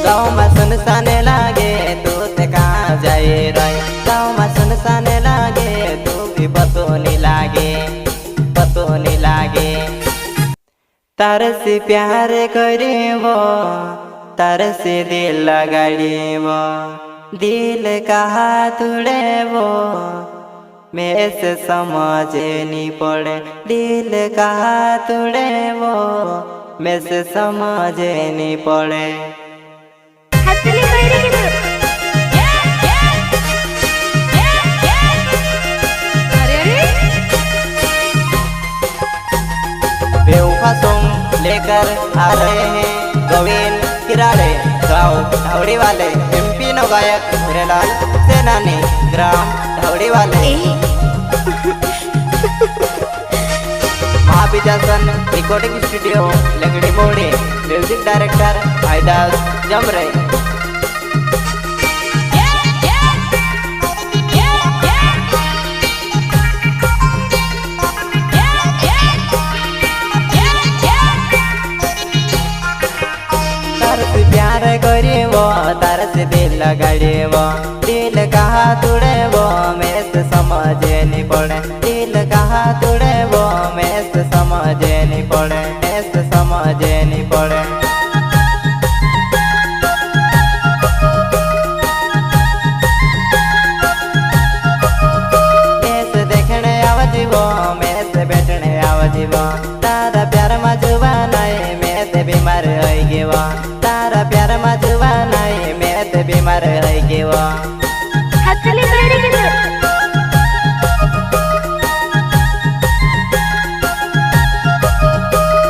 गाँव में सुनसान लागे तू ते कहाँ जाए रही। गाँव में सुनसान लागे तू भी पतो नहीं लागे, पतो नहीं लागे। तार से प्यार करे वो, तार से दिल लगाड़े वो, दिल कहा तुड़े वो मैं से समझ नहीं पड़े। दिल कहा तुड़े वो मैं से समझ नहीं पड़े। बेवफा सॉन्ग लेकर आ रहे हैं गोविंद किराड़े, गाँव ढावड़ी वाले, एमपी नो गायक भूरेलाल सेनानी, ग्राम ढावड़ी वाले। महाविजासन रिकॉर्डिंग स्टूडियो लंगड़ी मोड़ी, म्यूजिक डायरेक्टर आयदास जमरे। प्यार करे वो तार से दिल लगाड़े वो, दिल कहा तुड़े वो मैं से समझ नहीं पड़े। दिल कहा तुड़े वो मैं से समझ नहीं पड़े, मैं से समझ नहीं पड़े। मैं से देखने आवाजी वो, मैं से बैठने आवाजी वो, तारा प्यार मजुआ नहीं मैं से बीमार हो गई वो। तारा प्यार मजुआ नहीं मैं तो बीमार हो गई वो।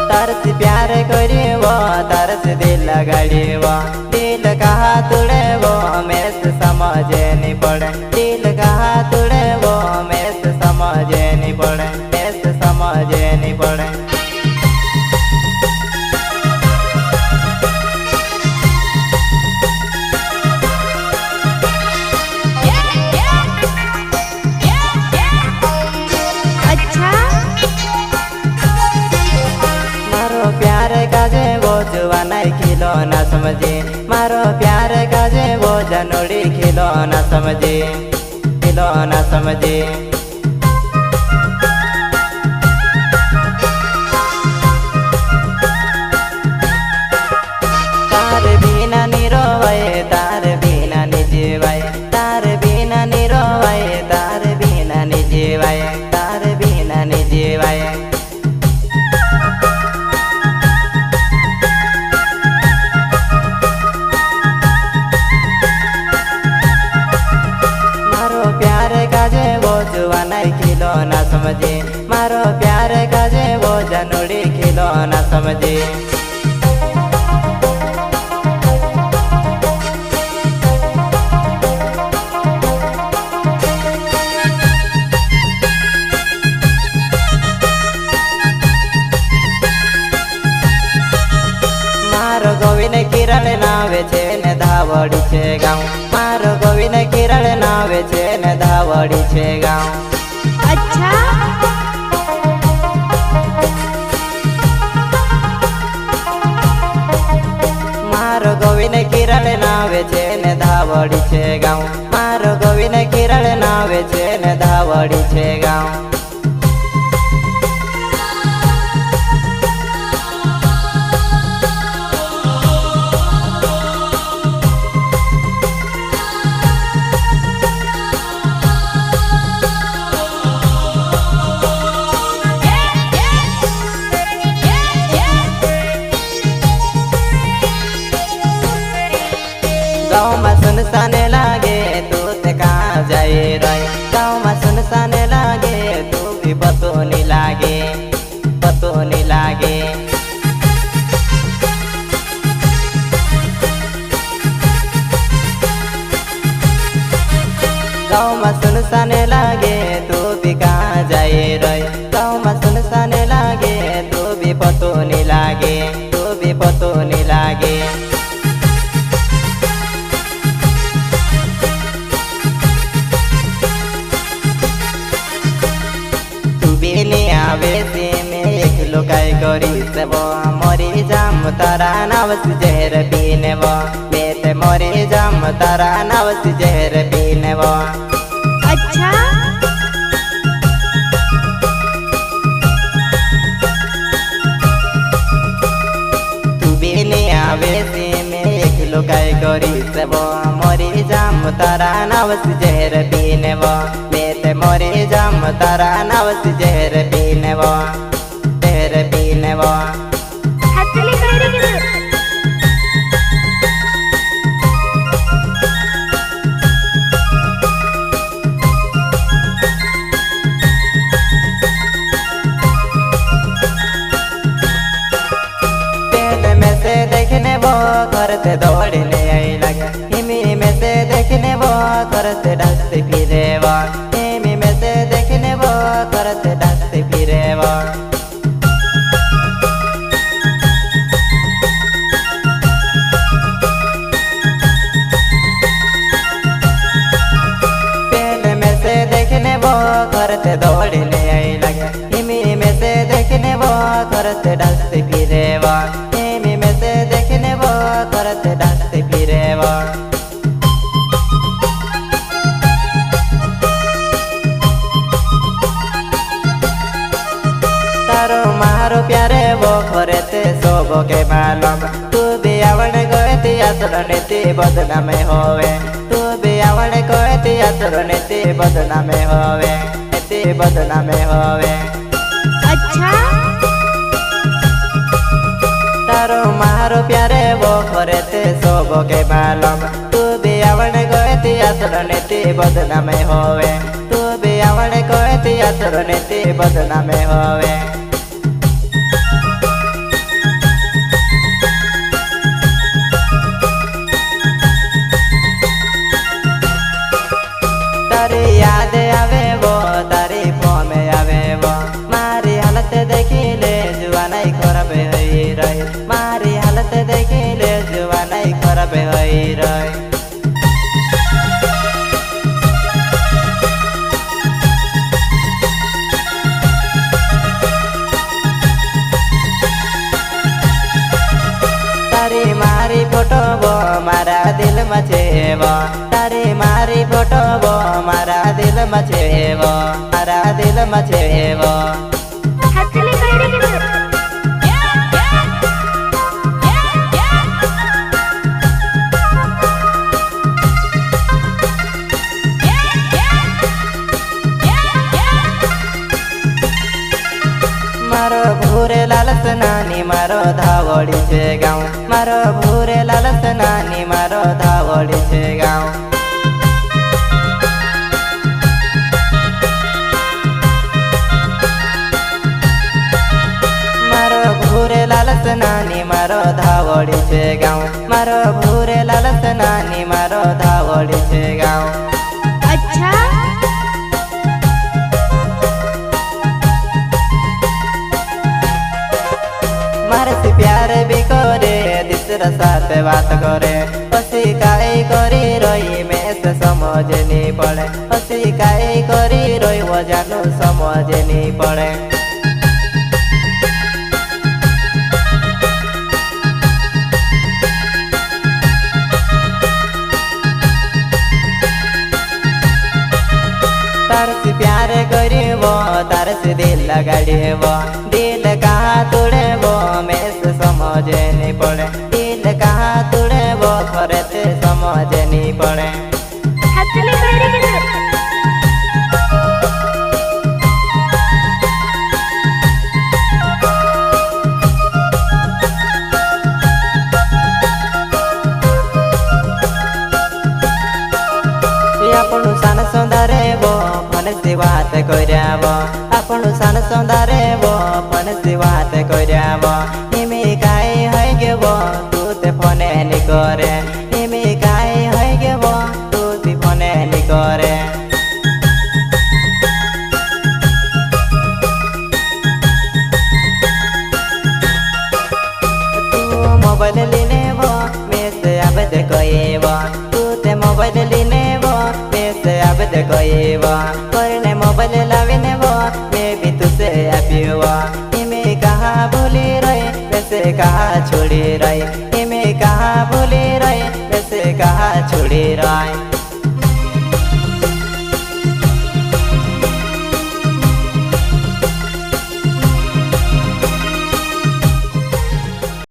तार से प्यार करे वो, तार से दिल लगाड़े वो, दिल कहा तुड़े वो मैं से समझ नहीं पड़े। दिल कहा तुड़े वो मैं से समझ नहीं पड़े, मैं से समझ नहीं पड़े। खिलौना समझे मारो प्यार काजे वो जनोड़ी खिलौना समझे, खिलौना समझे। तार बिना निरोवाए, तार बिना निजीवाए, तार बिना निरोवाए, तार बिना निजीवाए, तार बिना निजीवाए। खिलौना समझे मारो प्यार काजे वो जनोड़ी खिलौना समझे। मारो गोविंद किरण नावे छे ने धावड़ी छे गाँव। मारो गोविंद किरण नावे छे ने धावड़ी छे गाँव। अच्छा मारो गोविंद किरण नावे छे ने धावड़ी छे गाँव। मारो गोविंद किरण नावे छे ने धावड़ी छे गाँव। गाँव में सुनसान लागे तू ते कहाँ जाए रही। गाँव में सुनसान लागे तू भी पतो नहीं लागे, पतो नहीं लागे। गाँव में सुनसान लागे तू भी कहाँ जाए रही। गाँव में सुनसान लागे तू भी पतो नहीं लागे, तू भी पतो नहीं लागे। आवे से मैं एक लोकाई करी सब मरी जाम तारा नावस जहर पीने वो। जाम तारा नावस जहर पीने वो। अच्छा तू भी नहीं आवे से में एक लुकाई करी सब मोरी जाम तारा नावस जहर पीने वो। मैं मोरी जाम तारा नावस जहर पीने वो, जहर पीने वो। हथली करी के देखने वो करते दौड़ने आई लगा। हिमी में से देखने वो करते डसते फिरे वो। हिमी में से देखने वो करते डसते फिरे वो। पहले में से देखने वो करते दौड़ने आई लगा। हिमी में से देखने वो करते डसते फिरे वो। देखने वो करते डसते फिरे वो। तारो मारो प्यारे वो करते सोबो के मालूम। तू भी आवड़ गए ती असर नीति बदनाम होवे। तू भी आवड़ गए ती असर नीति बदनाम होवे, नीति बदनाम होवे। अच्छा तारो मारो प्यारे वो करते सोबो के मालूम। तू भी आवड़ गए ती असर नीति बदनाम होवे। तू भी आवड़ गए ती असर नीति बदनाम होवे। तारी याद आवे वो, तारी फोन आवे वो। मारी हालत देखिले जुआ नहीं खराब हुई रही। मारी हालत देखिले जुआ नहीं खराब हुई रही। तारी मारी फोटो वो मारा दिल मचेवो। तारी मारी फोटो वो मारा दिल मचेवो, मारा दिल मचेवो। हथली करी के मारो भूरे लालस नानी मारो धावड़ी छे गाँव। मारो भूरे लालस नानी मारो धावड़ी छे गाँव। मारो भूरे लालस नानी मारो धावड़ी छे गाँव। मारो भूरे लालस नानी मारो धावड़ी छे गाँव। अच्छा मारे से प्यार भी करे दूसरा साथ बात करे। पसी काई करी रही में से समझ नहीं पड़े। पसी काई करी रही वो जानू समझ नहीं पड़े। तार से प्यार करीबो, तार से दिल लगाड़ीबो। दिल कहाँ तोड़ेबो में से समझ नहीं पड़े। दिल कहाँ तोड़ेबो करते समझ नहीं पड़े। हथली करी के आपणु सान सौंदारेबो फन से बात कराबो। आपणु सान सौंदारेबो फन से बात कराबो। हिमी काई है गेबो तू ते फोने नि करे। हिमी काई है गेबो तू ते फोने नि करे। तू मोबाइल लेने वो में से अब दे कोईबो। तू ते मोबाइल लेने वो में से अब दे कोईबो। करने मोबाइल लाविने वो मैं भी तुझसे अभी हुआ। हिमी कहाँ भूली रही वैसे कहाँ छोड़ी रही।